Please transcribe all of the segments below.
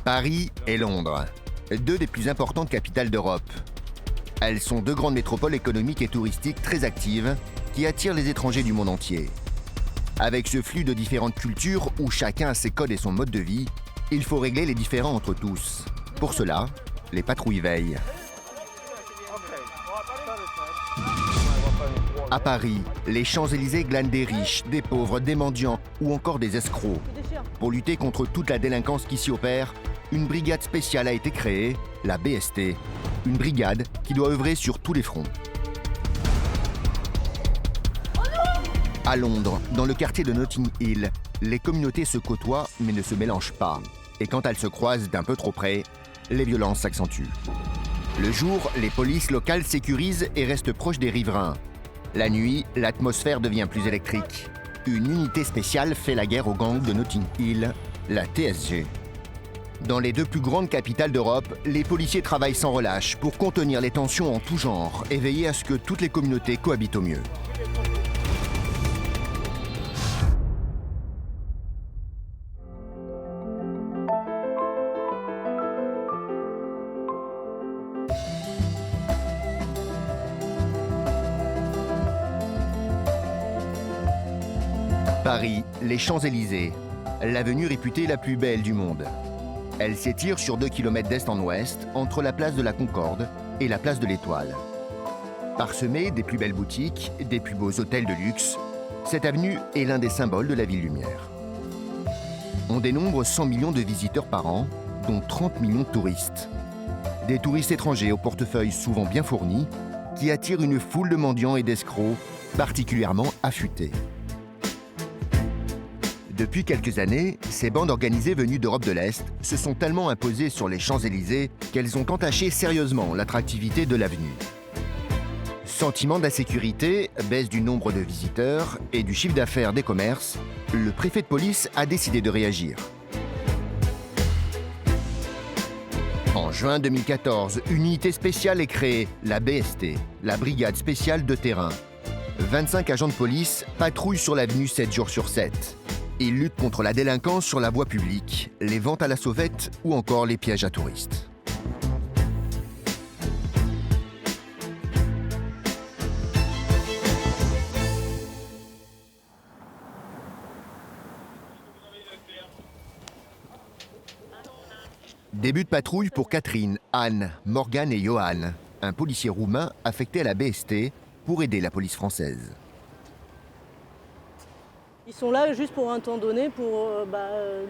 Paris et Londres, deux des plus importantes capitales d'Europe. Elles sont deux grandes métropoles économiques et touristiques très actives qui attirent les étrangers du monde entier. Avec ce flux de différentes cultures où chacun a ses codes et son mode de vie, il faut régler les différends entre tous. Pour cela, les patrouilles veillent. À Paris, les Champs-Élysées glanent des riches, des pauvres, des mendiants ou encore des escrocs. Pour lutter contre toute la délinquance qui s'y opère, une brigade spéciale a été créée, la BST. Une brigade qui doit œuvrer sur tous les fronts. À Londres, dans le quartier de Notting Hill, les communautés se côtoient mais ne se mélangent pas. Et quand elles se croisent d'un peu trop près, les violences s'accentuent. Le jour, les polices locales sécurisent et restent proches des riverains. La nuit, l'atmosphère devient plus électrique. Une unité spéciale fait la guerre aux gangs de Notting Hill, la TSG. Dans les deux plus grandes capitales d'Europe, les policiers travaillent sans relâche pour contenir les tensions en tout genre et veiller à ce que toutes les communautés cohabitent au mieux. Paris, les Champs-Élysées, l'avenue réputée la plus belle du monde. Elle s'étire sur 2 km d'est en ouest, entre la place de la Concorde et la place de l'Étoile. Parsemée des plus belles boutiques, des plus beaux hôtels de luxe, cette avenue est l'un des symboles de la ville lumière. On dénombre 100 millions de visiteurs par an, dont 30 millions de touristes. Des touristes étrangers au portefeuille souvent bien fourni, qui attirent une foule de mendiants et d'escrocs particulièrement affûtés. Depuis quelques années, ces bandes organisées venues d'Europe de l'Est se sont tellement imposées sur les Champs-Élysées qu'elles ont entaché sérieusement l'attractivité de l'avenue. Sentiment d'insécurité, baisse du nombre de visiteurs et du chiffre d'affaires des commerces, le préfet de police a décidé de réagir. En juin 2014, une unité spéciale est créée, la BST, la Brigade spéciale de terrain. 25 agents de police patrouillent sur l'avenue 7 jours sur 7. Ils luttent contre la délinquance sur la voie publique, les ventes à la sauvette ou encore les pièges à touristes. Début de patrouille pour Catherine, Anne, Morgane et Johan, un policier roumain affecté à la BST pour aider la police française. Ils sont là juste pour un temps donné, pour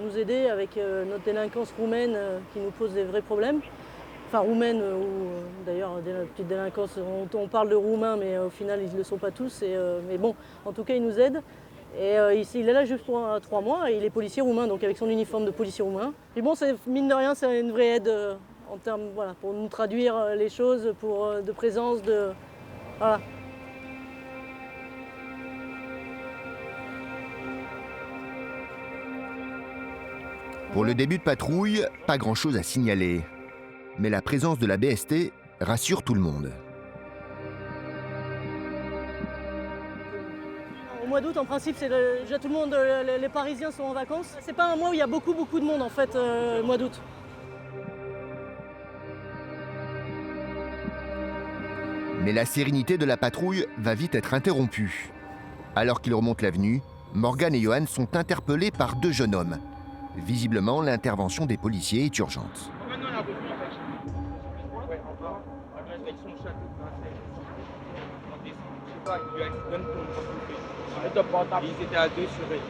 nous aider avec notre délinquance roumaine qui nous pose des vrais problèmes. Enfin roumaine, ou d'ailleurs des petites délinquances, on parle de roumains mais au final ils ne le sont pas tous. Mais bon, en tout cas ils nous aident. Et il est là juste pour 3 mois et il est policier roumain, donc avec son uniforme de policier roumain. Et bon, mine de rien, c'est une vraie aide en termes, voilà, pour nous traduire les choses, de présence, voilà. Pour le début de patrouille, pas grand-chose à signaler. Mais la présence de la BST rassure tout le monde. Au mois d'août, en principe, déjà tout le monde, les Parisiens sont en vacances. C'est pas un mois où il y a beaucoup de monde, en fait, le mois d'août. Mais la sérénité de la patrouille va vite être interrompue. Alors qu'ils remontent l'avenue, Morgane et Johan sont interpellés par 2 jeunes hommes. Visiblement, l'intervention des policiers est urgente. Ils étaient à 2 sur elle.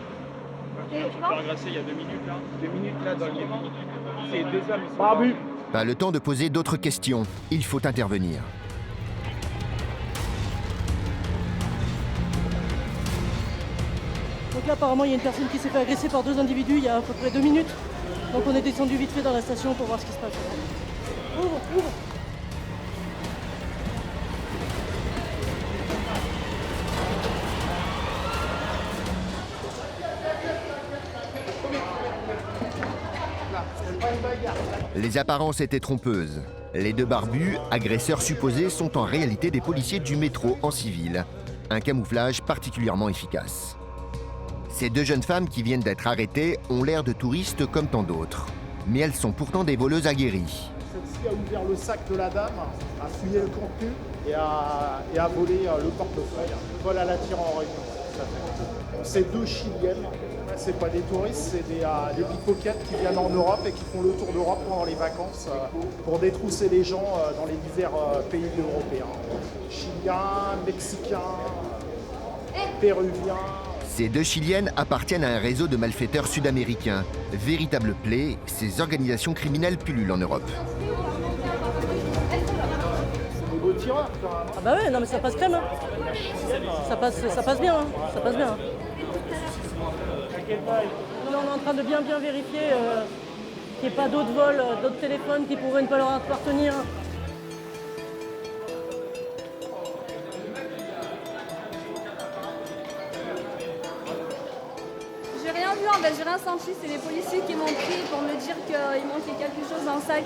Ils sont agressés il y a 2 minutes là. 2 minutes là dans le lit. Ces 2 hommes, ils sont pas vus. Pas le temps de poser d'autres questions. Il faut intervenir. Donc là, apparemment, il y a une personne qui s'est fait agresser par 2 individus il y a à peu près 2 minutes. Donc on est descendu vite fait dans la station pour voir ce qui se passe. Ouvre, ouvre. Les apparences étaient trompeuses. Les 2 barbus, agresseurs supposés, sont en réalité des policiers du métro en civil. Un camouflage particulièrement efficace. Ces 2 jeunes femmes qui viennent d'être arrêtées ont l'air de touristes comme tant d'autres. Mais elles sont pourtant des voleuses aguerries. Celle-ci a ouvert le sac de la dame, a fouillé le contenu et a volé le portefeuille. Vol à la tire en réunion. C'est 2 Chiliennes. C'est pas des touristes, c'est des pickpockets qui viennent en Europe et qui font le tour d'Europe pendant les vacances pour détrousser les gens dans les divers pays européens. Chiliens, Mexicains, Péruviens. Ces 2 Chiliennes appartiennent à un réseau de malfaiteurs sud-américains. Véritable plaie, ces organisations criminelles pullulent en Europe. C'est des beaux tireurs quand même. Ah bah ouais, non mais ça passe crème. Hein. Ça passe bien, hein. Ça passe bien. Hein. On est en train de bien vérifier qu'il n'y ait pas d'autres vols, d'autres téléphones qui pourraient ne pas leur appartenir. J'ai rien vu, en fait, j'ai rien senti. C'est les policiers qui m'ont pris pour me dire qu'il manquait quelque chose dans le sac.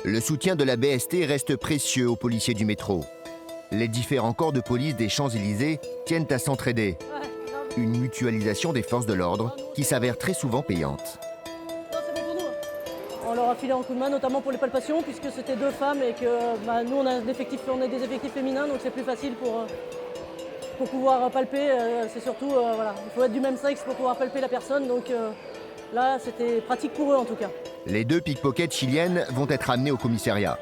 Le soutien de la BST reste précieux aux policiers du métro. Les différents corps de police des Champs-Élysées tiennent à s'entraider. Une mutualisation des forces de l'ordre qui s'avère très souvent payante. On leur a filé un coup de main, notamment pour les palpations, puisque c'était 2 femmes et que nous on a des effectifs féminins, donc c'est plus facile pour pouvoir palper. C'est surtout, voilà, il faut être du même sexe pour pouvoir palper la personne, donc là c'était pratique pour eux en tout cas. Les 2 pickpockets chiliennes vont être amenés au commissariat.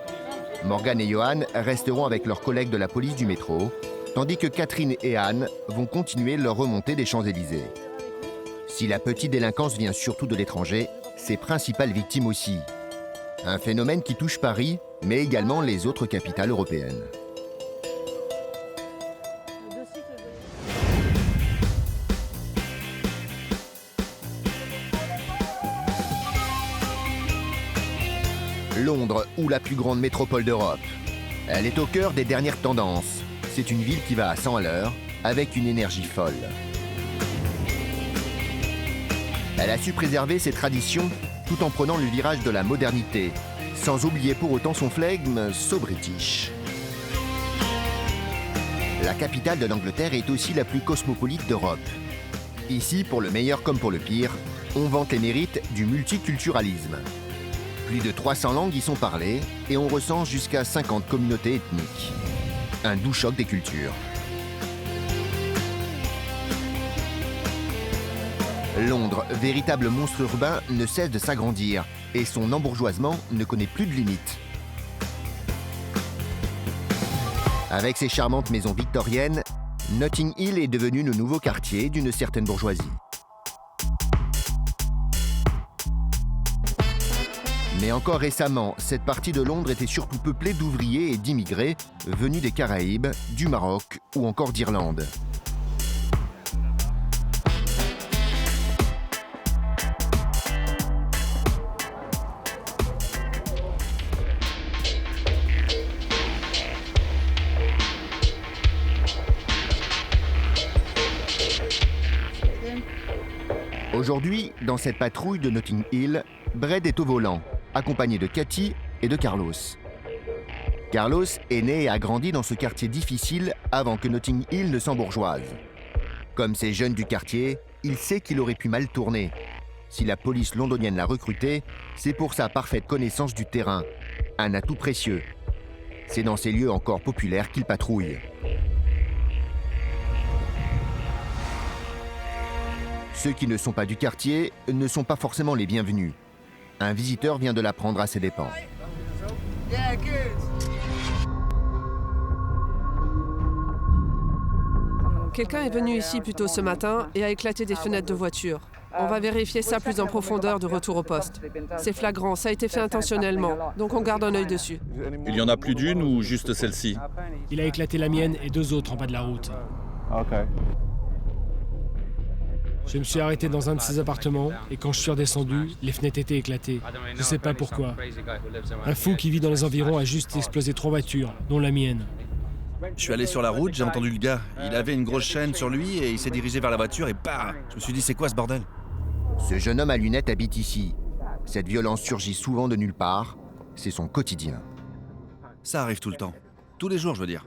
Morgane et Johan resteront avec leurs collègues de la police du métro, tandis que Catherine et Anne vont continuer leur remontée des Champs-Élysées. Si la petite délinquance vient surtout de l'étranger, ses principales victimes aussi. Un phénomène qui touche Paris, mais également les autres capitales européennes. Londres, ou la plus grande métropole d'Europe. Elle est au cœur des dernières tendances. C'est une ville qui va à 100 à l'heure, avec une énergie folle. Elle a su préserver ses traditions tout en prenant le virage de la modernité, sans oublier pour autant son flegme so british. La capitale de l'Angleterre est aussi la plus cosmopolite d'Europe. Ici, pour le meilleur comme pour le pire, on vante les mérites du multiculturalisme. Plus de 300 langues y sont parlées et on recense jusqu'à 50 communautés ethniques. Un doux choc des cultures. Londres, véritable monstre urbain, ne cesse de s'agrandir et son embourgeoisement ne connaît plus de limites. Avec ses charmantes maisons victoriennes, Notting Hill est devenu le nouveau quartier d'une certaine bourgeoisie. Mais encore récemment, cette partie de Londres était surtout peuplée d'ouvriers et d'immigrés venus des Caraïbes, du Maroc ou encore d'Irlande. Aujourd'hui, dans cette patrouille de Notting Hill, Brad est au volant, accompagné de Cathy et de Carlos. Carlos est né et a grandi dans ce quartier difficile avant que Notting Hill ne s'embourgeoise. Comme ces jeunes du quartier, il sait qu'il aurait pu mal tourner. Si la police londonienne l'a recruté, c'est pour sa parfaite connaissance du terrain, un atout précieux. C'est dans ces lieux encore populaires qu'il patrouille. Ceux qui ne sont pas du quartier ne sont pas forcément les bienvenus. Un visiteur vient de l'apprendre à ses dépens. Quelqu'un est venu ici plus tôt ce matin et a éclaté des fenêtres de voiture. On va vérifier ça plus en profondeur de retour au poste. C'est flagrant, ça a été fait intentionnellement, donc on garde un œil dessus. Il y en a plus d'une ou juste celle-ci? Il a éclaté la mienne et 2 autres en bas de la route. Je me suis arrêté dans un de ces appartements et quand je suis redescendu, les fenêtres étaient éclatées. Je ne sais pas pourquoi. Un fou qui vit dans les environs a juste explosé 3 voitures, dont la mienne. Je suis allé sur la route, j'ai entendu le gars. Il avait une grosse chaîne sur lui et il s'est dirigé vers la voiture et bah, je me suis dit c'est quoi ce bordel? Ce jeune homme à lunettes habite ici. Cette violence surgit souvent de nulle part. C'est son quotidien. Ça arrive tout le temps. Tous les jours, je veux dire.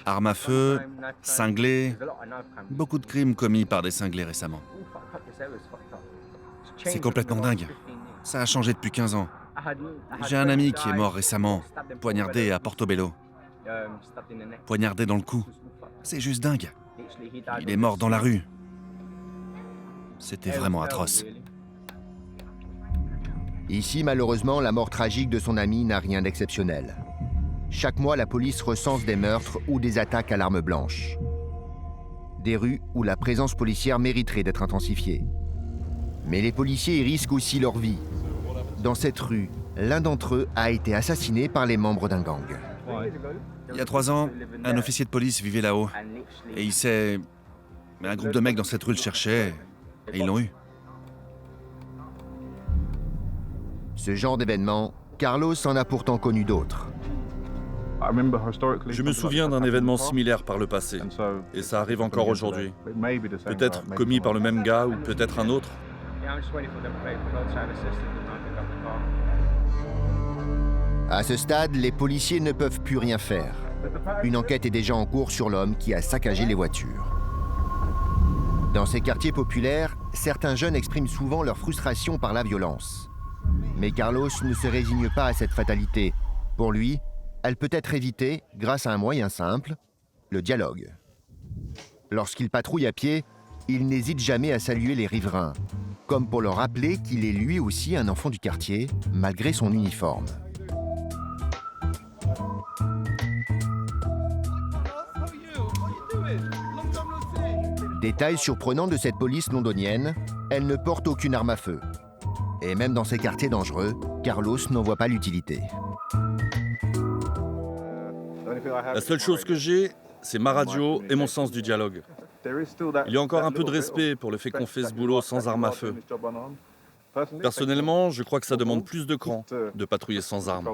Armes à feu, cinglés. Beaucoup de crimes commis par des cinglés récemment. C'est complètement dingue. Ça a changé depuis 15 ans. J'ai un ami qui est mort récemment, poignardé à Portobello. Poignardé dans le cou. C'est juste dingue. Il est mort dans la rue. C'était vraiment atroce. Ici, malheureusement, la mort tragique de son ami n'a rien d'exceptionnel. Chaque mois, la police recense des meurtres ou des attaques à l'arme blanche. Des rues où la présence policière mériterait d'être intensifiée. Mais les policiers y risquent aussi leur vie. Dans cette rue, l'un d'entre eux a été assassiné par les membres d'un gang. Il y a 3 ans, un officier de police vivait là-haut. Et il s'est... Un groupe de mecs dans cette rue le cherchait et ils l'ont eu. Ce genre d'événement, Carlos en a pourtant connu d'autres. Je me souviens d'un événement similaire par le passé, et ça arrive encore aujourd'hui. Peut-être commis par le même gars ou peut-être un autre. À ce stade, les policiers ne peuvent plus rien faire. Une enquête est déjà en cours sur l'homme qui a saccagé les voitures. Dans ces quartiers populaires, certains jeunes expriment souvent leur frustration par la violence. Mais Carlos ne se résigne pas à cette fatalité. Pour lui, elle peut être évitée grâce à un moyen simple, le dialogue. Lorsqu'il patrouille à pied, il n'hésite jamais à saluer les riverains, comme pour leur rappeler qu'il est lui aussi un enfant du quartier, malgré son uniforme. Détail surprenant de cette police londonienne, elle ne porte aucune arme à feu. Et même dans ces quartiers dangereux, Carlos n'en voit pas l'utilité. La seule chose que j'ai, c'est ma radio et mon sens du dialogue. Il y a encore un peu de respect pour le fait qu'on fait ce boulot sans arme à feu. Personnellement, je crois que ça demande plus de cran de patrouiller sans arme.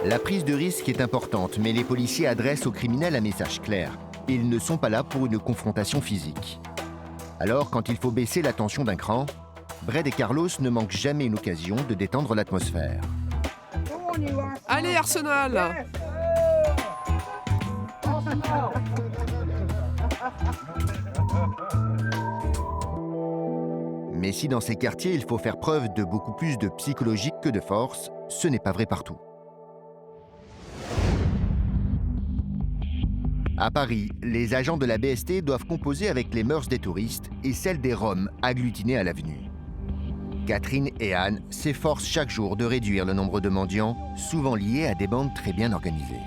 La prise de risque est importante, mais les policiers adressent aux criminels un message clair. Ils ne sont pas là pour une confrontation physique. Alors, quand il faut baisser la tension d'un cran, Brad et Carlos ne manquent jamais une occasion de détendre l'atmosphère. Allez, Arsenal! Mais si dans ces quartiers, il faut faire preuve de beaucoup plus de psychologie que de force, ce n'est pas vrai partout. À Paris, les agents de la BST doivent composer avec les mœurs des touristes et celles des Roms agglutinés à l'avenue. Catherine et Anne s'efforcent chaque jour de réduire le nombre de mendiants, souvent liés à des bandes très bien organisées.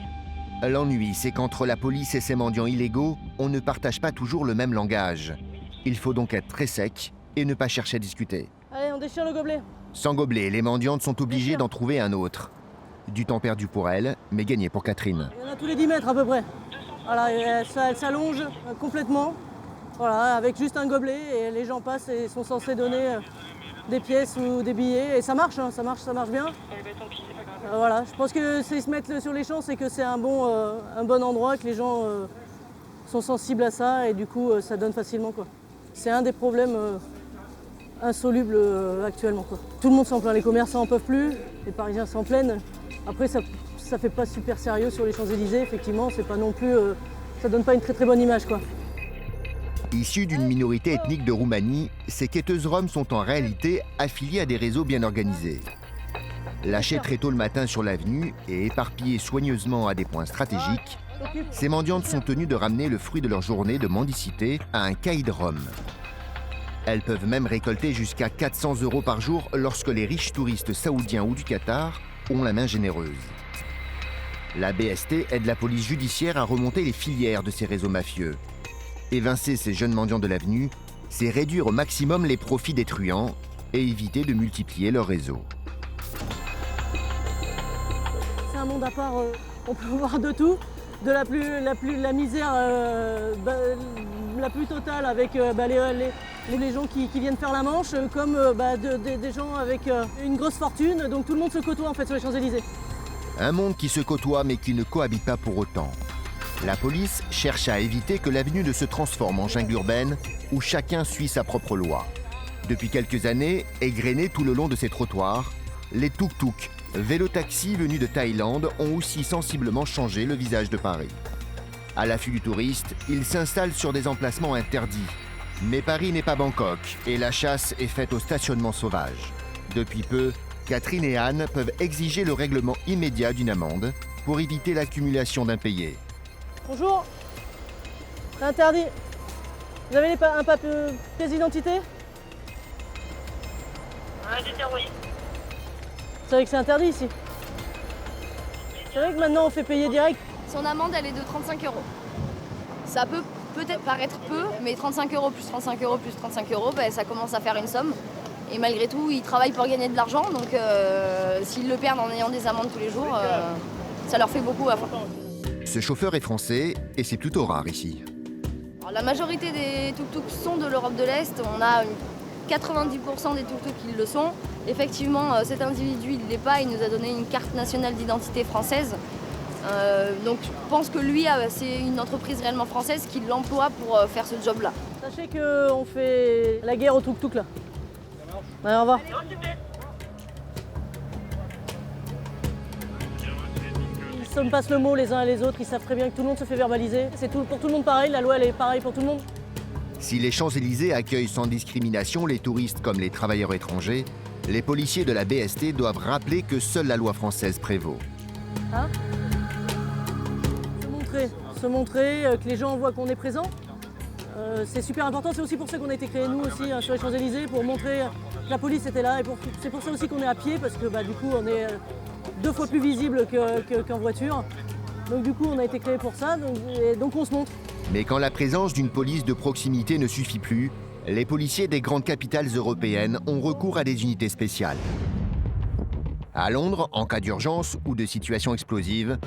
L'ennui, c'est qu'entre la police et ces mendiants illégaux, on ne partage pas toujours le même langage. Il faut donc être très sec et ne pas chercher à discuter. Allez, on déchire le gobelet. Sans gobelet, les mendiantes sont obligées d'en trouver un autre. Du temps perdu pour elles, mais gagné pour Catherine. Il y en a tous les 10 mètres à peu près. Voilà, elle s'allonge complètement, voilà, avec juste un gobelet et les gens passent et sont censés donner des pièces ou des billets et ça marche, hein, ça marche bien. Voilà, je pense que s'ils se mettent sur les champs, c'est que c'est un bon endroit, que les gens sont sensibles à ça et du coup ça donne facilement, quoi. C'est un des problèmes insolubles actuellement, quoi. Tout le monde s'en plaint, les commerçants en peuvent plus, les Parisiens s'en plaignent. Après ça fait pas super sérieux sur les Champs-Élysées, effectivement, c'est pas non plus, ça donne pas une très très bonne image, quoi. Issus d'une minorité ethnique de Roumanie, ces quêteuses roms sont en réalité affiliées à des réseaux bien organisés. Lâchées très tôt le matin sur l'avenue et éparpillées soigneusement à des points stratégiques, ces mendiantes sont tenues de ramener le fruit de leur journée de mendicité à un caïd rom. Elles peuvent même récolter jusqu'à 400 € par jour lorsque les riches touristes saoudiens ou du Qatar ont la main généreuse. La BST aide la police judiciaire à remonter les filières de ces réseaux mafieux. Évincer ces jeunes mendiants de l'avenue, c'est réduire au maximum les profits des truands et éviter de multiplier leur réseau. C'est un monde à part, on peut voir de tout. de la misère la plus totale avec les gens qui viennent faire la manche, comme des gens avec une grosse fortune. Donc tout le monde se côtoie en fait sur les Champs-Élysées. Un monde qui se côtoie mais qui ne cohabite pas pour autant. La police cherche à éviter que l'avenue ne se transforme en jungle urbaine où chacun suit sa propre loi. Depuis quelques années, égrenés tout le long de ces trottoirs, les tuk-tuk, vélos-taxis venus de Thaïlande, ont aussi sensiblement changé le visage de Paris. À l'affût du touriste, ils s'installent sur des emplacements interdits. Mais Paris n'est pas Bangkok et la chasse est faite au stationnement sauvage. Depuis peu, Catherine et Anne peuvent exiger le règlement immédiat d'une amende pour éviter l'accumulation d'impayés. Bonjour, c'est interdit. Vous avez un papier pièce d'identité? Oui. C'est vrai que c'est interdit ici. C'est vrai que maintenant on fait payer direct. Son amende, elle est de 35 €. Ça peut peut-être paraître peu, mais 35 € plus 35 € plus 35 €, ça commence à faire une somme. Et malgré tout, ils travaillent pour gagner de l'argent, donc s'ils le perdent en ayant des amendes tous les jours, ça leur fait beaucoup à faire. Ce chauffeur est français et c'est plutôt rare ici. Alors, la majorité des tuk-tuks sont de l'Europe de l'Est. On a 90% des tuk-tuks qui le sont. Effectivement, cet individu, il ne l'est pas. Il nous a donné une carte nationale d'identité française. Donc je pense que lui, c'est une entreprise réellement française qui l'emploie pour faire ce job-là. Sachez qu'on fait la guerre au tuk-tuk là. Allez, au revoir. Ils se passent le mot les uns et les autres, ils savent très bien que tout le monde se fait verbaliser. C'est pour tout le monde pareil, la loi elle est pareille pour tout le monde. Si les Champs-Élysées accueillent sans discrimination les touristes comme les travailleurs étrangers, les policiers de la BST doivent rappeler que seule la loi française prévaut. Hein ? Se montrer, que les gens voient qu'on est présent. C'est super important, c'est aussi pour ça qu'on a été créés nous aussi sur les Champs-Élysées, pour montrer que la police était là. Et c'est pour ça aussi qu'on est à pied, parce que du coup on est 2 fois plus visible qu'en voiture. Donc du coup on a été créés pour ça, donc on se montre. Mais quand la présence d'une police de proximité ne suffit plus, les policiers des grandes capitales européennes ont recours à des unités spéciales. À Londres, en cas d'urgence ou de situation explosive,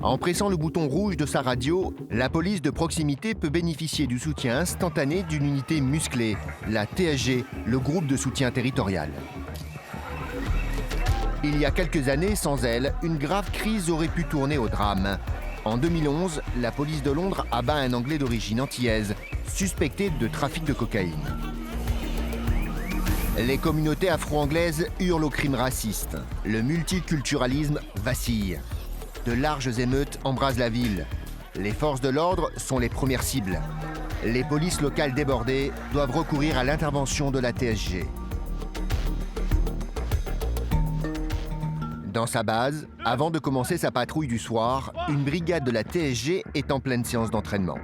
en pressant le bouton rouge de sa radio, la police de proximité peut bénéficier du soutien instantané d'une unité musclée, la TSG, le groupe de soutien territorial. Il y a quelques années, sans elle, une grave crise aurait pu tourner au drame. En 2011, la police de Londres abat un Anglais d'origine antillaise, suspecté de trafic de cocaïne. Les communautés afro-anglaises hurlent au crime raciste. Le multiculturalisme vacille. De larges émeutes embrasent la ville. Les forces de l'ordre sont les premières cibles. Les polices locales débordées doivent recourir à l'intervention de la TSG. Dans sa base, avant de commencer sa patrouille du soir, une brigade de la TSG est en pleine séance d'entraînement.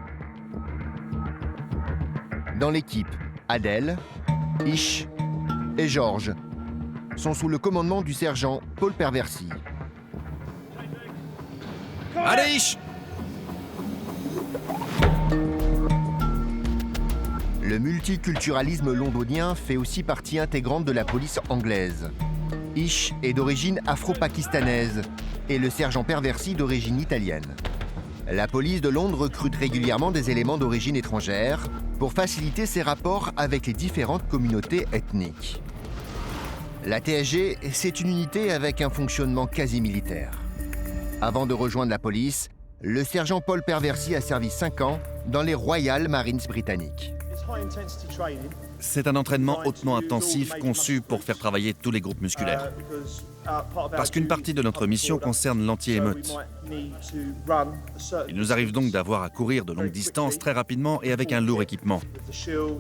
Dans l'équipe, Adèle, Ish et Georges sont sous le commandement du sergent Paul Perversy. Allez, Ish! Le multiculturalisme londonien fait aussi partie intégrante de la police anglaise. Ish est d'origine afro-pakistanaise et le sergent Perversy d'origine italienne. La police de Londres recrute régulièrement des éléments d'origine étrangère pour faciliter ses rapports avec les différentes communautés ethniques. La TSG, c'est une unité avec un fonctionnement quasi militaire. Avant de rejoindre la police, le sergent Paul Perversy a servi 5 ans dans les Royal Marines britanniques. C'est un entraînement hautement intensif conçu pour faire travailler tous les groupes musculaires. Parce qu'une partie de notre mission concerne l'anti-émeute. Il nous arrive donc d'avoir à courir de longues distances très rapidement et avec un lourd équipement.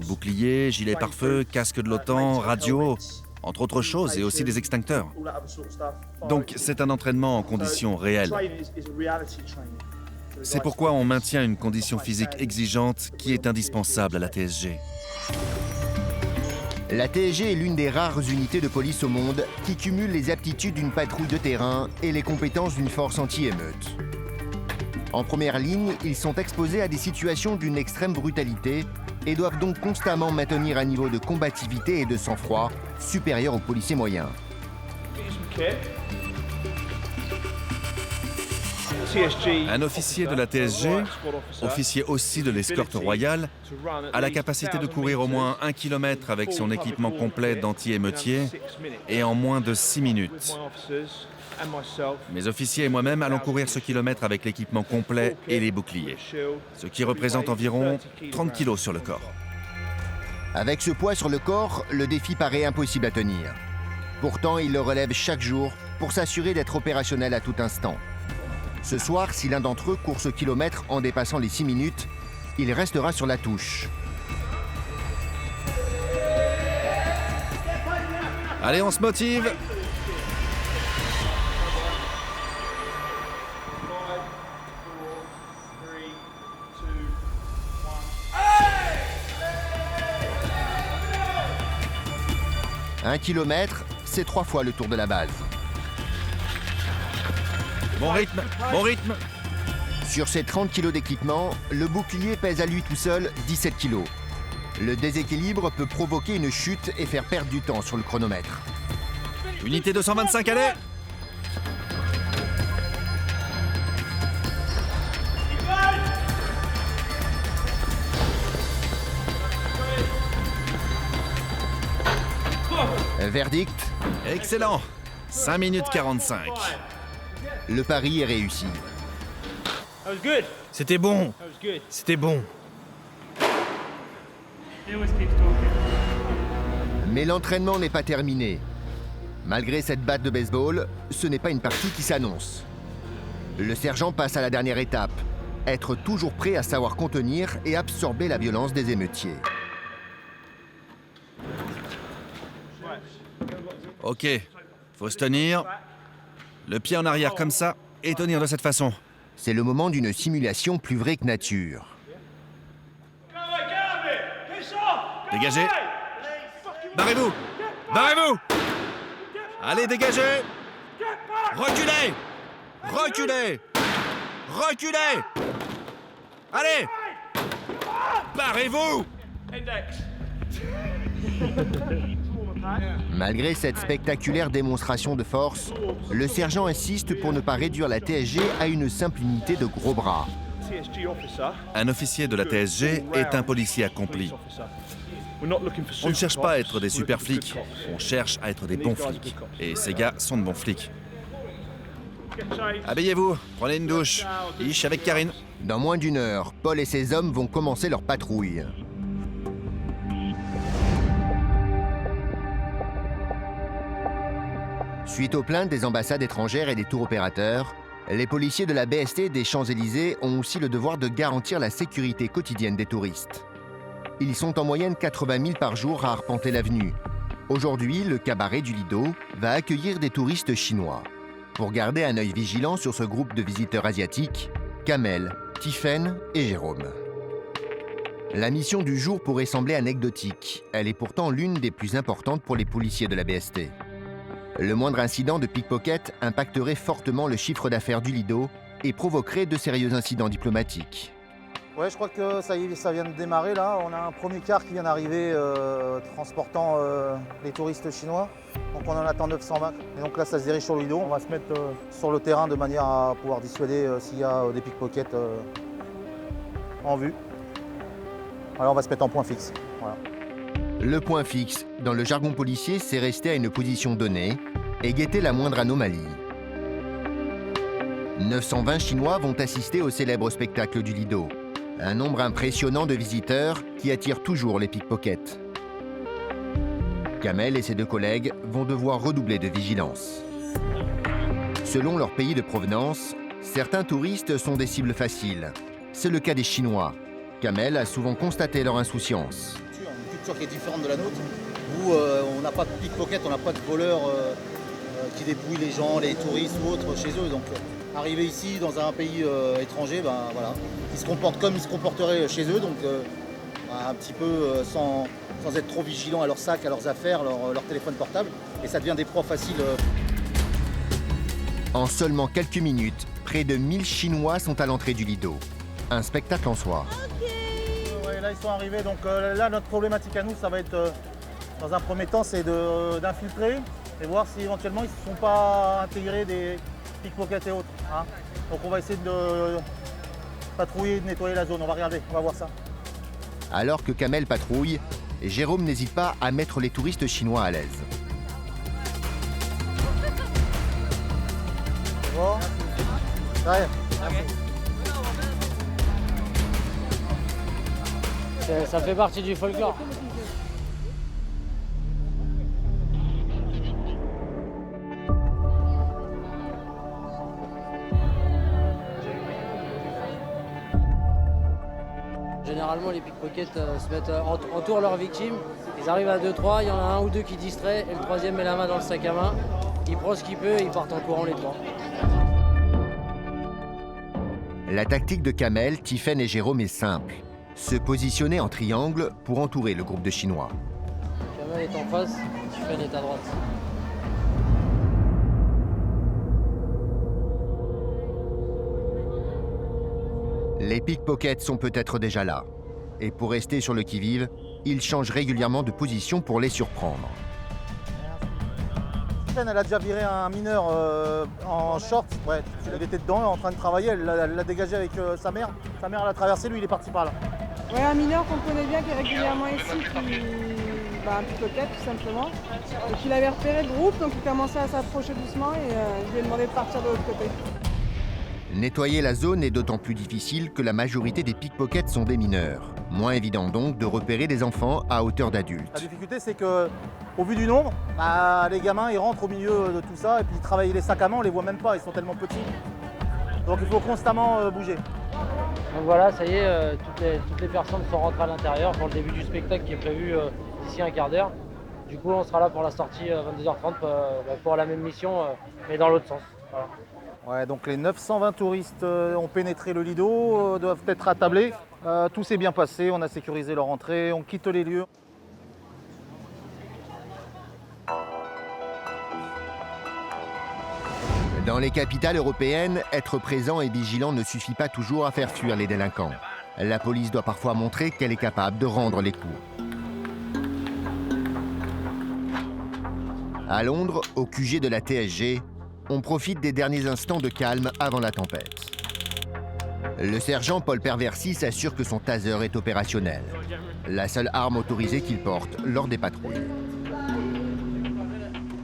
Bouclier, gilet pare-feu, casque de l'OTAN, radio, entre autres choses, et aussi des extincteurs. Donc c'est un entraînement en conditions réelles. C'est pourquoi on maintient une condition physique exigeante qui est indispensable à la TSG. La TSG est l'une des rares unités de police au monde qui cumule les aptitudes d'une patrouille de terrain et les compétences d'une force anti-émeute. En première ligne, ils sont exposés à des situations d'une extrême brutalité et doivent donc constamment maintenir un niveau de combativité et de sang-froid supérieur aux policiers moyens. Un officier de la TSG, officier aussi de l'escorte royale, a la capacité de courir au moins 1 kilomètre avec son équipement complet d'anti-émeutier et en moins de 6 minutes. Mes officiers et moi-même allons courir ce kilomètre avec l'équipement complet et les boucliers, ce qui représente environ 30 kilos sur le corps. Avec ce poids sur le corps, le défi paraît impossible à tenir. Pourtant, il le relève chaque jour pour s'assurer d'être opérationnel à tout instant. Ce soir, si l'un d'entre eux court ce kilomètre en dépassant les 6 minutes, il restera sur la touche. Allez, on se motive! Un kilomètre, c'est 3 fois le tour de la base. Bon rythme, bon rythme! Sur ces 30 kilos d'équipement, le bouclier pèse à lui tout seul 17 kilos. Le déséquilibre peut provoquer une chute et faire perdre du temps sur le chronomètre. Unité 225, allez! Verdict, Excellent! 5 minutes 45. le pari est réussi. C'était bon. C'était bon. Mais l'entraînement n'est pas terminé. Malgré cette batte de baseball, ce n'est pas une partie qui s'annonce. Le sergent passe à la dernière étape, être toujours prêt à savoir contenir et absorber la violence des émeutiers. Ok, faut se tenir. Le pied en arrière comme ça et tenir de cette façon. C'est le moment d'une simulation plus vraie que nature. Dégagez. Barrez-vous. Barrez-vous. Allez, dégagez. Reculez. Reculez. Reculez. Allez. Barrez-vous. Malgré cette spectaculaire démonstration de force, le sergent insiste pour ne pas réduire la TSG à une simple unité de gros bras. Un officier de la TSG est un policier accompli. On ne cherche pas à être des super flics, on cherche à être des bons flics. Et ces gars sont de bons flics. Habillez-vous, prenez une douche. Ish avec Karine. Dans moins d'une heure, Paul et ses hommes vont commencer leur patrouille. Suite aux plaintes des ambassades étrangères et des tours opérateurs, les policiers de la BST des Champs-Élysées ont aussi le devoir de garantir la sécurité quotidienne des touristes. Ils sont en moyenne 80 000 par jour à arpenter l'avenue. Aujourd'hui, le cabaret du Lido va accueillir des touristes chinois. Pour garder un œil vigilant sur ce groupe de visiteurs asiatiques, Kamel, Tiffaine et Jérôme. La mission du jour pourrait sembler anecdotique. Elle est pourtant l'une des plus importantes pour les policiers de la BST. Le moindre incident de pickpocket impacterait fortement le chiffre d'affaires du Lido et provoquerait de sérieux incidents diplomatiques. Ouais, je crois que ça vient de démarrer là. On a un premier car qui vient d'arriver transportant les touristes chinois. Donc on en attend 920. Et donc là, ça se dirige sur le Lido. On va se mettre sur le terrain de manière à pouvoir dissuader s'il y a des pickpockets en vue. Alors on va se mettre en point fixe. Voilà. Le point fixe, dans le jargon policier, c'est rester à une position donnée et guetter la moindre anomalie. 920 Chinois vont assister au célèbre spectacle du Lido. Un nombre impressionnant de visiteurs qui attire toujours les pickpockets. Kamel et ses deux collègues vont devoir redoubler de vigilance. Selon leur pays de provenance, certains touristes sont des cibles faciles. C'est le cas des Chinois. Kamel a souvent constaté leur insouciance. Une culture qui est différente de la nôtre, où on n'a pas de pickpocket, on n'a pas de voleurs qui dépouillent les gens, les touristes ou autres chez eux. Donc arriver ici dans un pays étranger, ben, voilà, ils se comportent comme ils se comporteraient chez eux, donc un petit peu sans être trop vigilants à leurs sacs, à leurs affaires, leur téléphone portable, et ça devient des proies faciles. En seulement quelques minutes, près de 1000 Chinois sont à l'entrée du Lido. Un spectacle en soi. Ouais, là ils sont arrivés, donc là notre problématique à nous, ça va être, dans un premier temps, c'est d'infiltrer et voir si éventuellement ils ne se sont pas intégrés des pickpockets et autres. Hein. Donc on va essayer de patrouiller, de nettoyer la zone. On va regarder, on va voir ça. Alors que Kamel patrouille, Jérôme n'hésite pas à mettre les touristes chinois à l'aise. Bon. Ouais. Ça fait partie du folklore. Généralement, les pickpockets se mettent entourent leurs victimes. Ils arrivent à 2-3, il y en a un ou deux qui distraient et le troisième met la main dans le sac à main. Il prend ce qu'il peut et ils partent en courant les trois. La tactique de Kamel, Tiphaine et Jérôme est simple. Se positionner en triangle pour entourer le groupe de Chinois. Kamel est en face, Tiphaine est à droite. Les pickpockets sont peut-être déjà là. Et pour rester sur le qui-vive, ils changent régulièrement de position pour les surprendre. Elle a déjà viré un mineur en short. Ouais, il était dedans, en train de travailler. Elle l'a dégagé avec sa mère. Sa mère l'a traversé, lui il est parti par là. Ouais, un mineur qu'on connaît bien, qui est régulièrement ici, un pickpocket tout simplement. Et qu'il avait repéré le groupe, donc il commençait à s'approcher doucement et je lui ai demandé de partir de l'autre côté. Nettoyer la zone est d'autant plus difficile que la majorité des pickpockets sont des mineurs. Moins évident donc de repérer des enfants à hauteur d'adultes. La difficulté c'est qu'au vu du nombre, les gamins ils rentrent au milieu de tout ça et puis ils travaillent les sacs à main, on les voit même pas, ils sont tellement petits. Donc il faut constamment bouger. Donc voilà, ça y est, toutes les personnes sont rentrées à l'intérieur pour le début du spectacle qui est prévu d'ici un quart d'heure. Du coup, on sera là pour la sortie 22h30 pour la même mission, mais dans l'autre sens. Voilà. Ouais, donc les 920 touristes ont pénétré le Lido, doivent être attablés. Tout s'est bien passé, on a sécurisé leur entrée, on quitte les lieux. Dans les capitales européennes, être présent et vigilant ne suffit pas toujours à faire fuir les délinquants. La police doit parfois montrer qu'elle est capable de rendre les coups. À Londres, au QG de la TSG, on profite des derniers instants de calme avant la tempête. Le sergent Paul Perversi s'assure que son taser est opérationnel, la seule arme autorisée qu'il porte lors des patrouilles.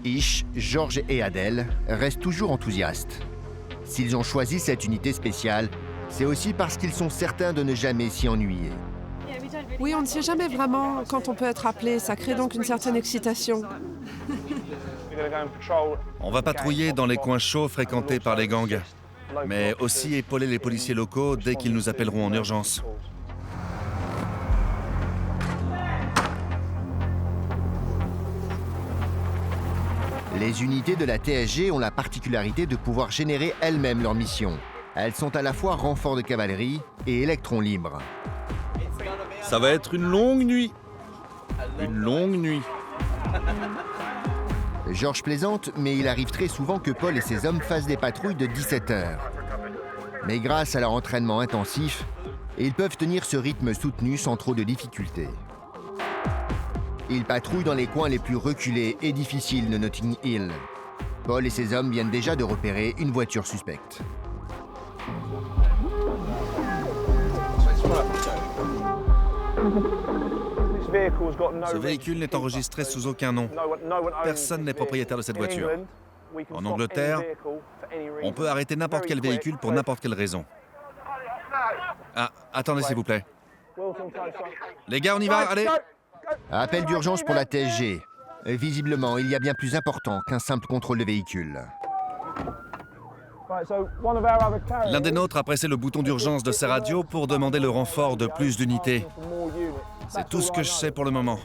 Ish, Georges et Adèle restent toujours enthousiastes. S'ils ont choisi cette unité spéciale, c'est aussi parce qu'ils sont certains de ne jamais s'y ennuyer. Oui, on ne sait jamais vraiment quand on peut être appelé, ça crée donc une certaine excitation. On va patrouiller dans les coins chauds fréquentés par les gangs, mais aussi épauler les policiers locaux dès qu'ils nous appelleront en urgence. Les unités de la TSG ont la particularité de pouvoir générer elles-mêmes leur mission. Elles sont à la fois renfort de cavalerie et électrons libres. Ça va être une longue nuit. Une longue nuit. Georges plaisante, mais il arrive très souvent que Paul et ses hommes fassent des patrouilles de 17 heures. Mais grâce à leur entraînement intensif, ils peuvent tenir ce rythme soutenu sans trop de difficultés. Ils patrouillent dans les coins les plus reculés et difficiles de Notting Hill. Paul et ses hommes viennent déjà de repérer une voiture suspecte. Ce véhicule n'est enregistré sous aucun nom. Personne n'est propriétaire de cette voiture. En Angleterre, on peut arrêter n'importe quel véhicule pour n'importe quelle raison. Ah, attendez s'il vous plaît. Les gars, on y va, allez! Appel d'urgence pour la TSG. Visiblement, il y a bien plus important qu'un simple contrôle de véhicule. L'un des nôtres a pressé le bouton d'urgence de sa radio pour demander le renfort de plus d'unités. C'est tout ce que je sais pour le moment.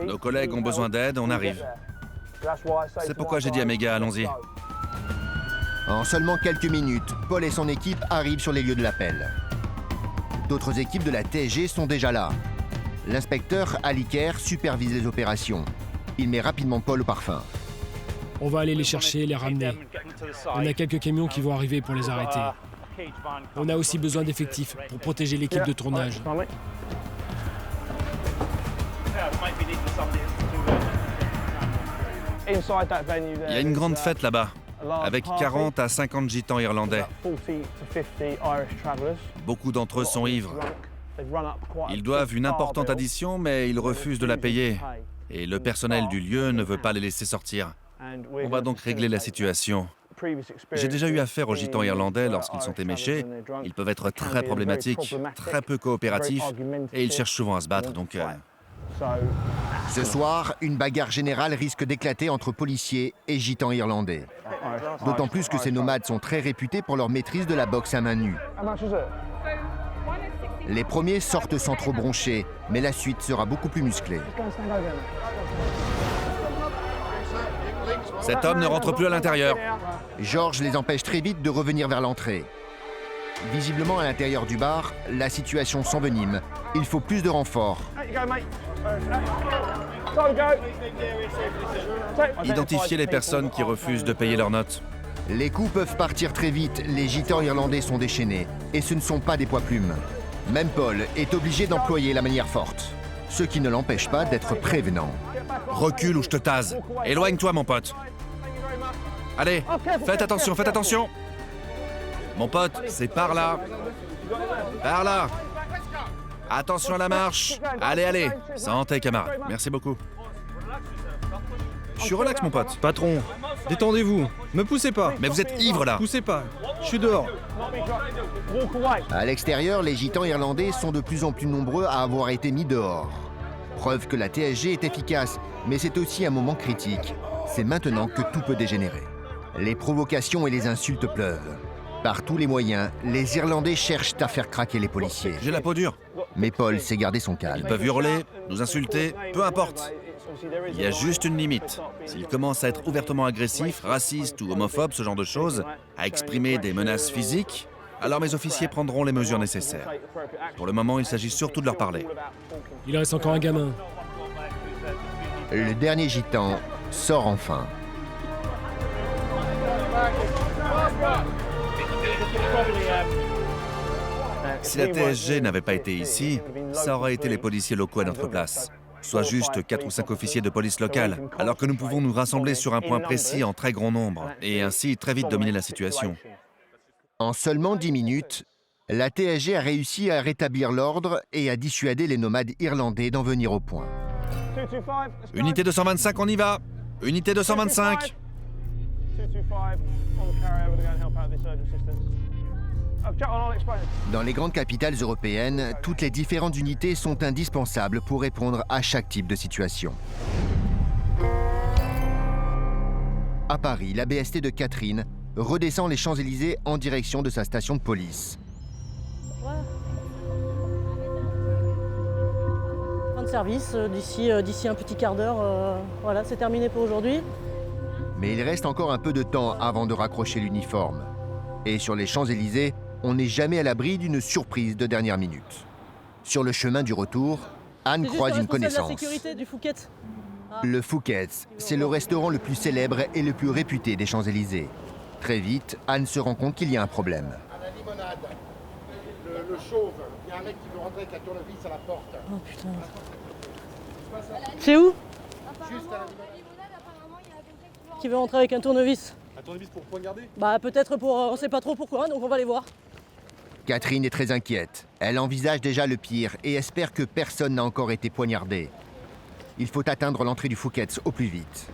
Nos collègues ont besoin d'aide, on arrive. C'est pourquoi j'ai dit à mes gars, allons-y. En seulement quelques minutes, Paul et son équipe arrivent sur les lieux de l'appel. D'autres équipes de la TSG sont déjà là. L'inspecteur Ali Kerr supervise les opérations. Il met rapidement Paul au parfum. On va aller les chercher et les ramener. On a quelques camions qui vont arriver pour les arrêter. On a aussi besoin d'effectifs pour protéger l'équipe de tournage. Il y a une grande fête là-bas. avec 40 à 50 gitans irlandais. Beaucoup d'entre eux sont ivres. Ils doivent une importante addition, mais ils refusent de la payer. Et le personnel du lieu ne veut pas les laisser sortir. On va donc régler la situation. J'ai déjà eu affaire aux gitans irlandais lorsqu'ils sont éméchés. Ils peuvent être très problématiques, très peu coopératifs, et ils cherchent souvent à se battre, donc... Ce soir, une bagarre générale risque d'éclater entre policiers et gitans irlandais. D'autant plus que ces nomades sont très réputés pour leur maîtrise de la boxe à main nue. Les premiers sortent sans trop broncher, mais la suite sera beaucoup plus musclée. Cet homme ne rentre plus à l'intérieur. George les empêche très vite de revenir vers l'entrée. Visiblement, à l'intérieur du bar, la situation s'envenime. Il faut plus de renforts. Identifiez les personnes qui refusent de payer leurs notes. Les coups peuvent partir très vite, les gitans irlandais sont déchaînés. Et ce ne sont pas des poids-plumes. Même Paul est obligé d'employer la manière forte. Ce qui ne l'empêche pas d'être prévenant. Recule ou je te tase. Éloigne-toi, mon pote. Allez, faites attention, faites attention. Mon pote, c'est par là. Par là. Attention à la marche. Allez, allez. Santé, camarade. Merci beaucoup. Je suis relax, mon pote. Patron, détendez-vous. Me poussez pas. Mais vous êtes ivre, là. Poussez pas. Je suis dehors. À l'extérieur, les gitans irlandais sont de plus en plus nombreux à avoir été mis dehors. Preuve que la TSG est efficace, mais c'est aussi un moment critique. C'est maintenant que tout peut dégénérer. Les provocations et les insultes pleuvent. Par tous les moyens, les Irlandais cherchent à faire craquer les policiers. J'ai la peau dure. Mais Paul sait garder son calme. Ils peuvent hurler, nous insulter, peu importe. Il y a juste une limite. S'ils commencent à être ouvertement agressifs, racistes ou homophobes, ce genre de choses, à exprimer des menaces physiques, alors mes officiers prendront les mesures nécessaires. Pour le moment, il s'agit surtout de leur parler. Il reste encore un gamin. Le dernier gitan sort enfin. Si la TSG n'avait pas été ici, ça aurait été les policiers locaux à notre place. Soit juste 4 ou 5 officiers de police locale, alors que nous pouvons nous rassembler sur un point précis en très grand nombre, et ainsi très vite dominer la situation. En seulement 10 minutes, la TSG a réussi à rétablir l'ordre et à dissuader les nomades irlandais d'en venir au point. Unité 225, on y va. Unité 225. Dans les grandes capitales européennes, toutes les différentes unités sont indispensables pour répondre à chaque type de situation. À Paris, la BST de Catherine redescend les Champs-Élysées en direction de sa station de police. Fin de service, d'ici un petit quart d'heure. Voilà, c'est terminé pour aujourd'hui. Mais il reste encore un peu de temps avant de raccrocher l'uniforme. Et sur les Champs-Élysées, on n'est jamais à l'abri d'une surprise de dernière minute. Sur le chemin du retour, Anne croise une connaissance. La sécurité du Fouquet's. Le Fouquet's, c'est le restaurant le plus célèbre et le plus réputé des Champs-Élysées. Très vite, Anne se rend compte qu'il y a un problème. À la limonade, le chauve, il y a un mec qui veut rentrer avec la tournevis à la porte. Oh putain. C'est où? Juste à la limonade. Qui veut rentrer avec un tournevis. Un tournevis pour poignarder? Bah peut-être pour... on sait pas trop pourquoi, donc on va aller voir. Catherine est très inquiète. Elle envisage déjà le pire et espère que personne n'a encore été poignardé. Il faut atteindre l'entrée du Fouquet's au plus vite.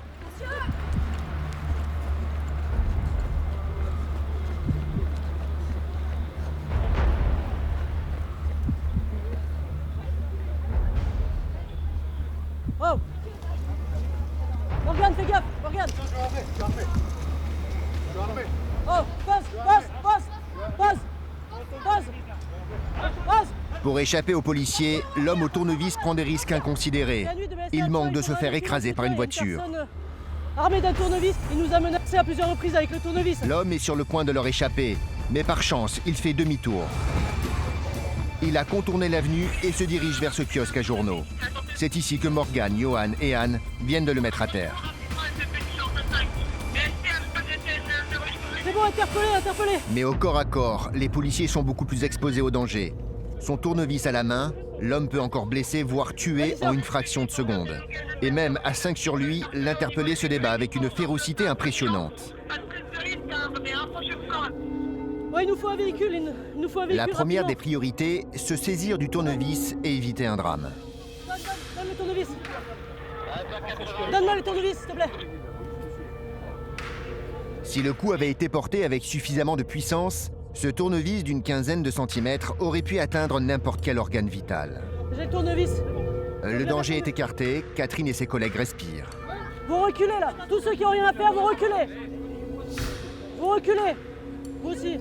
Oh! Morgane, fais gaffe! Morgane! Oh! Passe! Pour échapper aux policiers, l'homme au tournevis prend des risques inconsidérés. Il manque de se faire écraser par une voiture. Armé d'un tournevis, il nous a menacés à plusieurs reprises avec le tournevis. L'homme est sur le point de leur échapper, mais par chance, il fait demi-tour. Il a contourné l'avenue et se dirige vers ce kiosque à journaux. C'est ici que Morgane, Johan et Anne viennent de le mettre à terre. C'est bon, interpellé! Mais au corps à corps, les policiers sont beaucoup plus exposés au danger. Son tournevis à la main, l'homme peut encore blesser, voire tuer en une fraction de seconde. Et même à 5 sur lui, l'interpellé se débat avec une férocité impressionnante. Ouais, il nous faut un véhicule, il nous faut un véhicule. La première des rapidement. priorités, se saisir du tournevis et éviter un drame. Donne le tournevis. Donne-moi le tournevis, s'il te plaît. Si le coup avait été porté avec suffisamment de puissance, ce tournevis d'une quinzaine de centimètres aurait pu atteindre n'importe quel organe vital. J'ai le tournevis. Le danger est écarté, Catherine et ses collègues respirent. Vous reculez là. Tous ceux qui n'ont rien à faire, vous reculez. Vous reculez. Vous aussi.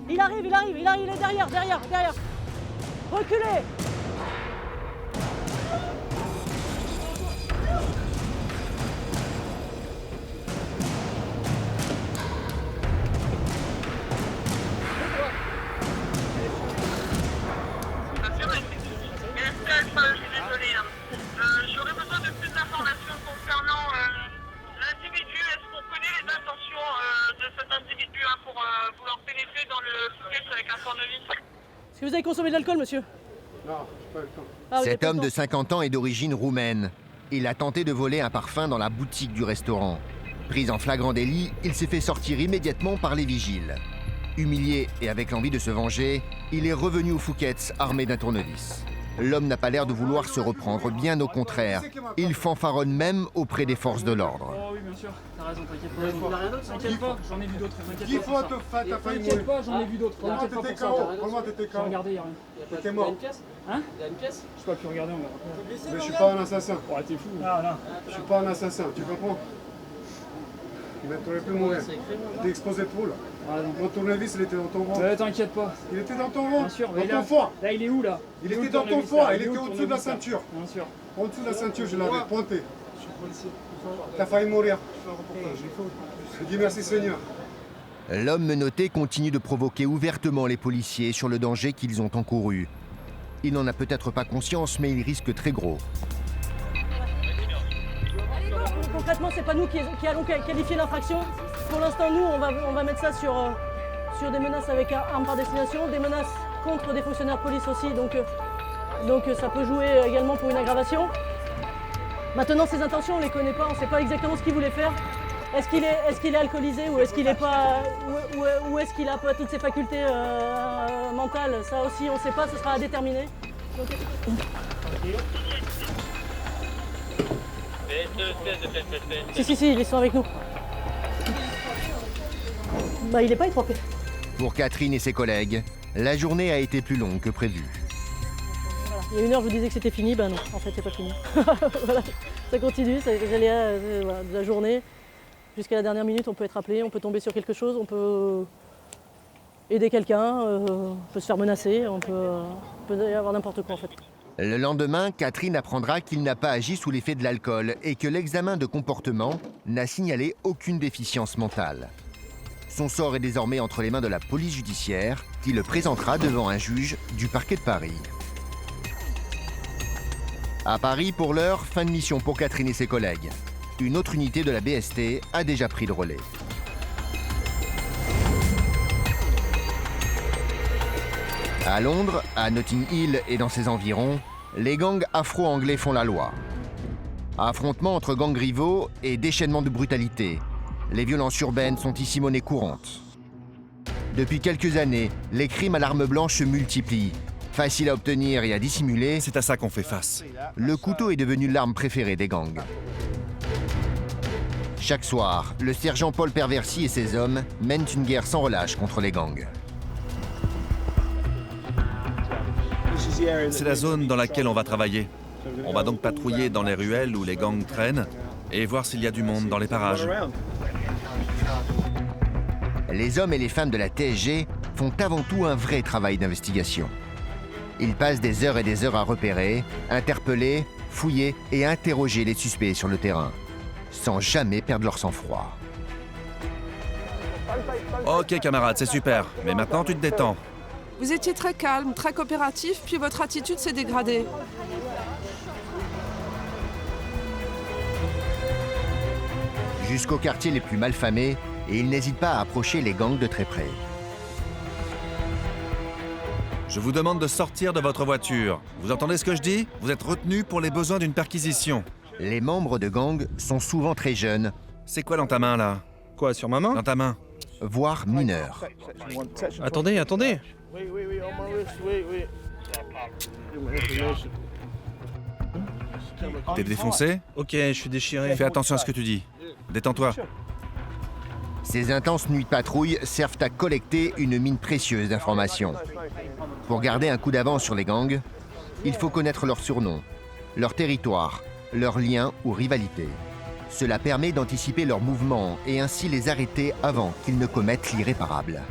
Il arrive, il est derrière. Reculez. J'aurais besoin de plus d'informations concernant l'individu. Est-ce qu'on connaît les intentions de cet individu pour vouloir pénétrer dans le focus avec un tournevis? Est-ce que vous avez consommé de l'alcool, monsieur? Non, pas le temps. Ah, vous avez Cet pas le homme temps. de 50 ans est d'origine roumaine. Il a tenté de voler un parfum dans la boutique du restaurant. Pris en flagrant délit, il s'est fait sortir immédiatement par les vigiles. Humilié et avec l'envie de se venger, il est revenu au Fouquet's armé d'un tournevis. L'homme n'a pas l'air de vouloir se reprendre, bien au contraire. Il fanfaronne même auprès des forces de l'ordre. Oh oui, bien sûr, t'as raison, t'inquiète pas, j'en ai vu d'autres, t'inquiète 10 pas fois pour t'as failli T'inquiète mourir. pas, j'en ai vu d'autres, Comment t'inquiète pas t'étais pour ça. KO? Comment t'étais J'ai KO? regardé, y'a rien. T'es mort. Hein? Il y a une pièce? Je sais pas, pu regarder, on verra. Mais je suis pas un assassin. Oh, t'es fou. Ah, là. Je suis pas un assassin, tu comprends? Mais t'aurais pu mourir. T'es exposé trop là. Mon tournevis, il était dans ton ventre. T'inquiète pas. Il était dans ton ventre. Bien sûr, mais Dans là, ton foie. là, il est où là? Il est où était le dans ton tournevis, foie, là? il est où était le au-dessus de la tournevis, là? ceinture. Bien sûr. En dessous de la ceinture, je l'avais pointé. T'as failli mourir. Je dis merci Seigneur. L'homme menotté continue de provoquer ouvertement les policiers sur le danger qu'ils ont encouru. Il n'en a peut-être pas conscience, mais il risque très gros. Concrètement, c'est pas nous qui allons qualifier l'infraction. Pour l'instant, nous, on va mettre ça sur des menaces avec arme par destination, des menaces contre des fonctionnaires de police aussi, donc ça peut jouer également pour une aggravation. Maintenant, ses intentions, on les connaît pas, on sait pas exactement ce qu'il voulait faire. Est-ce qu'il est alcoolisé ou est-ce qu'il est pas, ou est-ce qu'il a pas toutes ses facultés mentales? Ça aussi, on sait pas, ce sera à déterminer. Donc, Si, ils sont avec nous. Bah, il est pas étrompé. Pour Catherine et ses collègues, la journée a été plus longue que prévu. Voilà. Il y a une heure, je vous disais que c'était fini. Ben non, en fait, c'est pas fini. Voilà. Ça continue, c'est les aléas voilà, de la journée. Jusqu'à la dernière minute, on peut être appelé, on peut tomber sur quelque chose, on peut aider quelqu'un, on peut se faire menacer, on peut y avoir n'importe quoi en fait. Le lendemain, Catherine apprendra qu'il n'a pas agi sous l'effet de l'alcool et que l'examen de comportement n'a signalé aucune déficience mentale. Son sort est désormais entre les mains de la police judiciaire, qui le présentera devant un juge du parquet de Paris. À Paris, pour l'heure, fin de mission pour Catherine et ses collègues. Une autre unité de la BST a déjà pris le relais. À Londres, à Notting Hill et dans ses environs, les gangs afro-anglais font la loi. Affrontements entre gangs rivaux et déchaînement de brutalité. Les violences urbaines sont ici monnaie courante. Depuis quelques années, les crimes à l'arme blanche se multiplient. Facile à obtenir et à dissimuler, c'est à ça qu'on fait face. Le couteau est devenu l'arme préférée des gangs. Chaque soir, le sergent Paul Perversi et ses hommes mènent une guerre sans relâche contre les gangs. C'est la zone dans laquelle on va travailler. On va donc patrouiller dans les ruelles où les gangs traînent et voir s'il y a du monde dans les parages. Les hommes et les femmes de la TSG font avant tout un vrai travail d'investigation. Ils passent des heures et des heures à repérer, interpeller, fouiller et interroger les suspects sur le terrain, sans jamais perdre leur sang-froid. Ok camarade, c'est super. Mais maintenant tu te détends. Vous étiez très calme, très coopératif, puis votre attitude s'est dégradée. Jusqu'aux quartiers les plus malfamés, et ils n'hésitent pas à approcher les gangs de très près. Je vous demande de sortir de votre voiture. Vous entendez ce que je dis? Vous êtes retenu pour les besoins d'une perquisition. Les membres de gangs sont souvent très jeunes. C'est quoi dans ta main là? Quoi, sur ma main? Dans ta main. voire mineurs. Attendez, attendez. T'es défoncé? Ok, je suis déchiré. Fais attention à ce que tu dis. Détends-toi. Ces intenses nuits de patrouille servent à collecter une mine précieuse d'informations. Pour garder un coup d'avance sur les gangs, il faut connaître leurs surnoms, leur territoire, leurs liens ou rivalités. Cela permet d'anticiper leurs mouvements et ainsi les arrêter avant qu'ils ne commettent l'irréparable.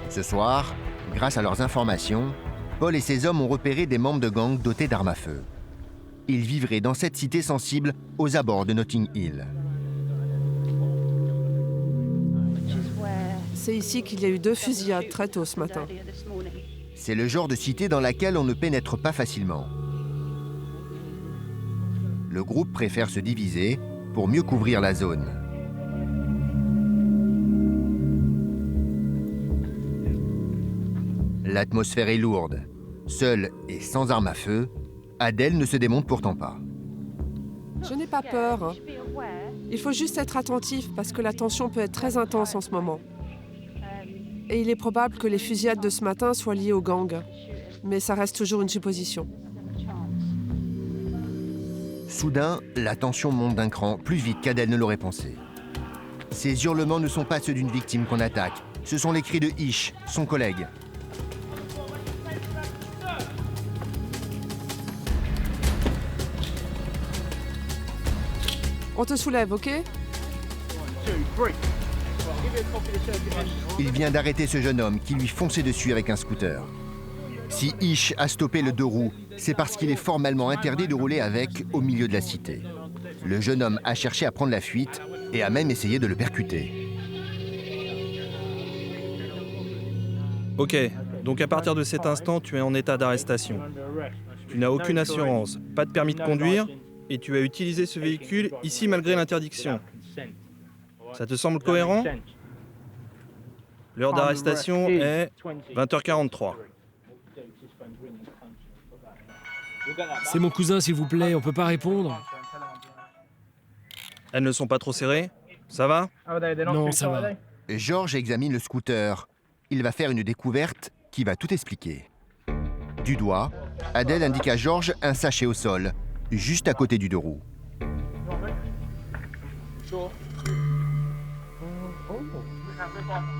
Ce soir, grâce à leurs informations, Paul et ses hommes ont repéré des membres de gangs dotés d'armes à feu. Ils vivraient dans cette cité sensible aux abords de Notting Hill. C'est ici qu'il y a eu 2 fusillades très tôt ce matin. C'est le genre de cité dans laquelle on ne pénètre pas facilement. Le groupe préfère se diviser pour mieux couvrir la zone. L'atmosphère est lourde. Seule et sans arme à feu, Adèle ne se démonte pourtant pas. Je n'ai pas peur. Il faut juste être attentif parce que la tension peut être très intense en ce moment. Et il est probable que les fusillades de ce matin soient liées aux gangs. Mais ça reste toujours une supposition. Soudain, la tension monte d'un cran, plus vite qu'Adèle ne l'aurait pensé. Ces hurlements ne sont pas ceux d'une victime qu'on attaque. Ce sont les cris de Ish, son collègue. On te soulève, ok? Il vient d'arrêter ce jeune homme qui lui fonçait dessus avec un scooter. Si Ish a stoppé le 2 roues, c'est parce qu'il est formellement interdit de rouler avec au milieu de la cité. Le jeune homme a cherché à prendre la fuite et a même essayé de le percuter. Ok, donc à partir de cet instant, tu es en état d'arrestation. Tu n'as aucune assurance, pas de permis de conduire, et tu as utilisé ce véhicule ici malgré l'interdiction. Ça te semble cohérent? L'heure d'arrestation est 20h43. C'est mon cousin, s'il vous plaît, on peut pas répondre. Elles ne sont pas trop serrées? Ça va? Non, ça va. Georges examine le scooter. Il va faire une découverte qui va tout expliquer. Du doigt, Adèle indique à Georges un sachet au sol, juste à côté du 2 roues.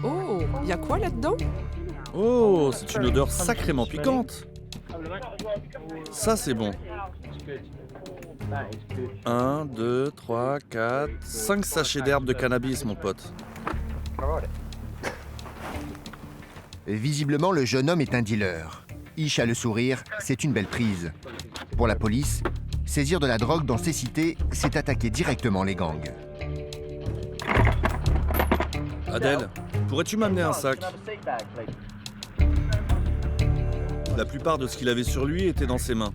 Oh, il y a quoi là-dedans? Oh, c'est une odeur sacrément piquante. Ça, c'est bon. 1, 2, 3, 4, 5 sachets d'herbe de cannabis, mon pote. Visiblement, le jeune homme est un dealer. Ish a le sourire, c'est une belle prise. Pour la police, saisir de la drogue dans ces cités, c'est attaquer directement les gangs. Adèle, pourrais-tu m'amener un sac? La plupart de ce qu'il avait sur lui était dans ses mains.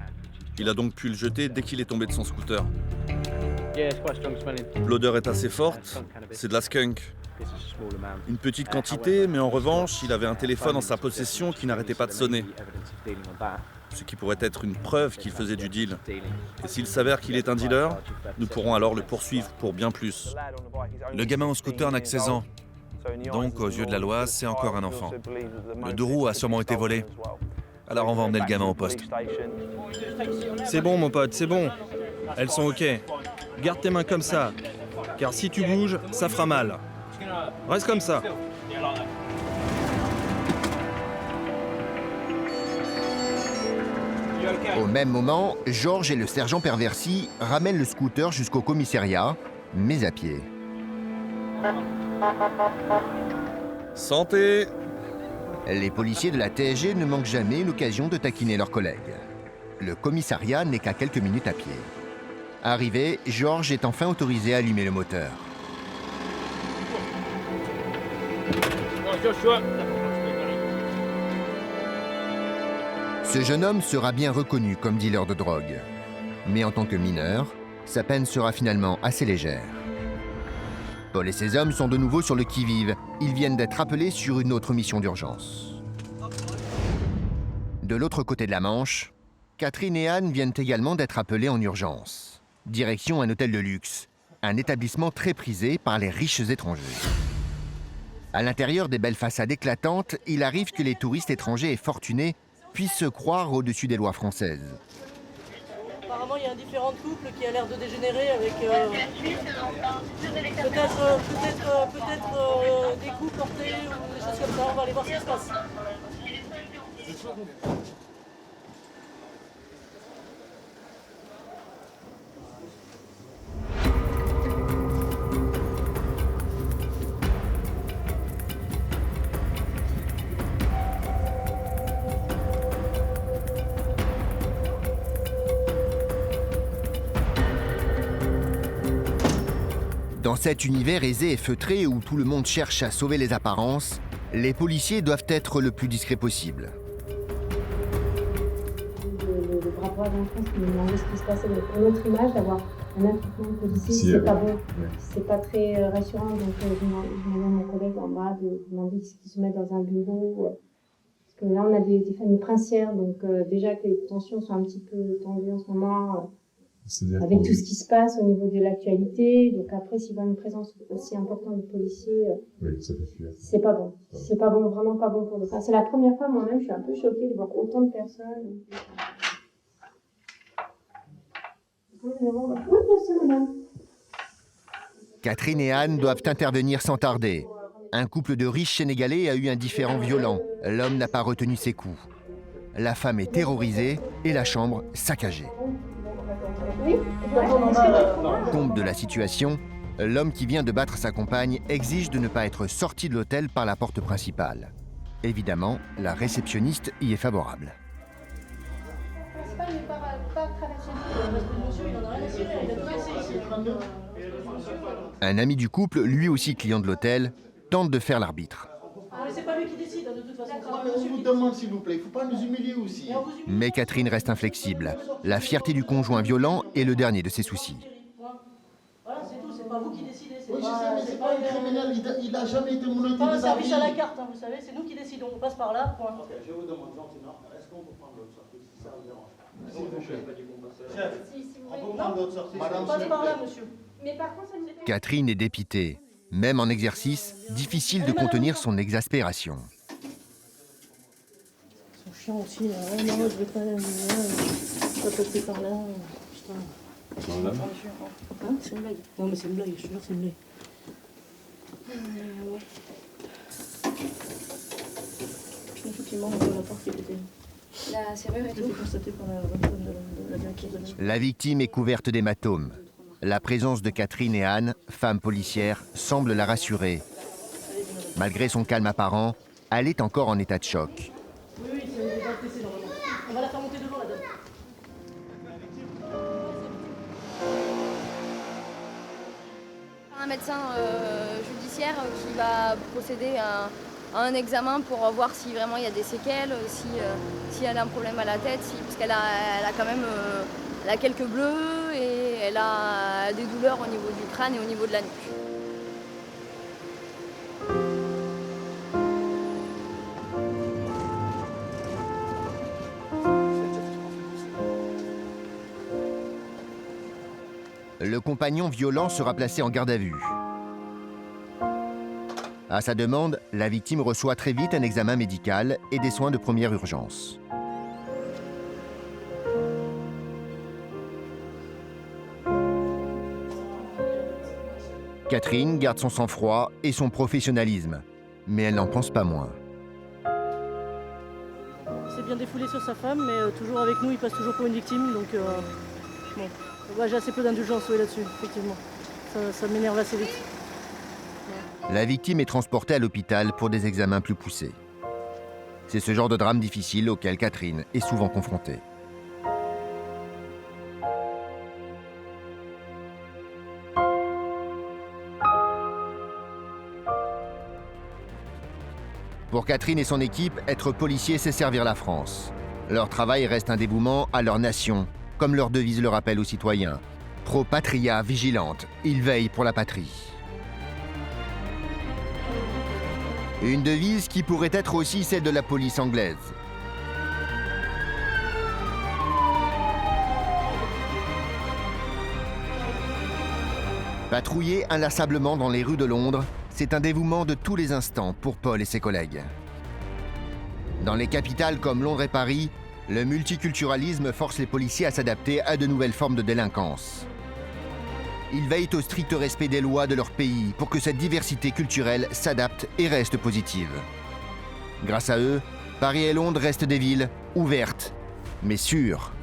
Il a donc pu le jeter dès qu'il est tombé de son scooter. L'odeur est assez forte, c'est de la skunk. Une petite quantité, mais en revanche, il avait un téléphone en sa possession qui n'arrêtait pas de sonner. Ce qui pourrait être une preuve qu'il faisait du deal. Et s'il s'avère qu'il est un dealer, nous pourrons alors le poursuivre pour bien plus. Le gamin au scooter n'a que 16 ans. Donc, aux yeux de la loi, c'est encore un enfant. Le 2 roues a sûrement été volé. Alors on va emmener le gamin au poste. C'est bon, mon pote, c'est bon. Elles sont ok. Garde tes mains comme ça. Car si tu bouges, ça fera mal. Reste comme ça. Au même moment, Georges et le sergent Perversi ramènent le scooter jusqu'au commissariat, mais à pied. Santé! Les policiers de la TSG ne manquent jamais l'occasion de taquiner leurs collègues. Le commissariat n'est qu'à quelques minutes à pied. Arrivé, Georges est enfin autorisé à allumer le moteur. Ce jeune homme sera bien reconnu comme dealer de drogue. Mais en tant que mineur, sa peine sera finalement assez légère. Paul et ses hommes sont de nouveau sur le qui-vive. Ils viennent d'être appelés sur une autre mission d'urgence. De l'autre côté de la Manche, Catherine et Anne viennent également d'être appelées en urgence. Direction un hôtel de luxe. un établissement très prisé par les riches étrangers. À l'intérieur des belles façades éclatantes, il arrive que les touristes étrangers et fortunés puissent se croire au-dessus des lois françaises. Apparemment, il y a un différent de couple qui a l'air de dégénérer avec peut-être des coups portés ou des choses comme ça. On va aller voir ce qui se passe. Dans cet univers aisé et feutré où tout le monde cherche à sauver les apparences, les policiers doivent être le plus discrets possible. Le rapport à l'enfance qui nous demandait ce qui se passait, mais pour notre image, d'avoir un attroupement policier, c'est pas bon. C'est pas très rassurant. Donc, je demandais à mon collègue en bas de demander s'ils se mettent dans un bureau. Parce que là, on a des familles princières, donc déjà que les tensions sont un petit peu tendues en ce moment. Avec tout ce qui se passe au niveau de l'actualité. Donc après, s'il y a une présence aussi importante de policiers, c'est pas bon. C'est pas bon, vraiment pas bon pour nous. Enfin, c'est la première fois, moi-même, je suis un peu choquée de voir autant de personnes. Catherine et Anne doivent intervenir sans tarder. Un couple de riches Sénégalais a eu un différend violent. L'homme n'a pas retenu ses coups. La femme est terrorisée et la chambre saccagée. Comble de la situation, l'homme qui vient de battre sa compagne exige de ne pas être sorti de l'hôtel par la porte principale. Évidemment, la réceptionniste y est favorable. Un ami du couple, lui aussi client de l'hôtel, tente de faire l'arbitre. C'est pas lui qui décide, de toute façon. On vous demande, s'il vous plaît, il ne faut pas nous humilier aussi. Mais Catherine reste inflexible. La fierté du conjoint violent est le dernier de ses soucis. Voilà, c'est tout, c'est pas vous qui décidez. Oui, je sais, mais c'est pas un criminel, il n'a jamais été menotté. C'est pas un service à la carte, hein, vous savez, c'est nous qui décidons. On passe par là, point. Ok, je vous demande gentiment, est-ce qu'on peut prendre l'autre sortie si ça vous dérange pas? S'il vous plaît. Chef, on peut prendre l'autre sortie. On passe par là, monsieur. Mais par contre, ça nous... Catherine est dépitée. Même en exercice, difficile de contenir son exaspération. Ils sont chiants aussi. Non, je vais pas passer par là. Putain. Hein, c'est une blague. Non, mais c'est une blague, je te jure, c'est une blague. Ouais. Effectivement, on voit la porte qui était. La serrure et tout. Constaté par la personne de la directrice de la... La victime est couverte d'hématomes. La présence de Catherine et Anne, femmes policières, semble la rassurer. Malgré son calme apparent, elle est encore en état de choc. Oui, c'est déjà blessé normalement. On va la faire monter devant, la dame. Un médecin judiciaire qui va procéder à un examen pour voir si vraiment il y a des séquelles, si elle a un problème à la tête, parce qu'elle a quand même elle a quelques bleus et elle a des douleurs au niveau du crâne et au niveau de la nuque. Le compagnon violent sera placé en garde à vue. À sa demande, la victime reçoit très vite un examen médical et des soins de première urgence. Catherine garde son sang-froid et son professionnalisme, mais elle n'en pense pas moins. Il s'est bien défoulé sur sa femme, mais toujours avec nous, il passe toujours pour une victime, donc bon. Ouais, j'ai assez peu d'indulgence là-dessus, effectivement. Ça m'énerve assez vite. Ouais. La victime est transportée à l'hôpital pour des examens plus poussés. C'est ce genre de drame difficile auquel Catherine est souvent confrontée. Pour Catherine et son équipe, être policier, c'est servir la France. Leur travail reste un dévouement à leur nation, comme leur devise le rappelle aux citoyens. Pro patria vigilante, ils veillent pour la patrie. Une devise qui pourrait être aussi celle de la police anglaise. Patrouiller inlassablement dans les rues de Londres, c'est un dévouement de tous les instants pour Paul et ses collègues. Dans les capitales comme Londres et Paris, le multiculturalisme force les policiers à s'adapter à de nouvelles formes de délinquance. Ils veillent au strict respect des lois de leur pays pour que cette diversité culturelle s'adapte et reste positive. Grâce à eux, Paris et Londres restent des villes ouvertes, mais sûres.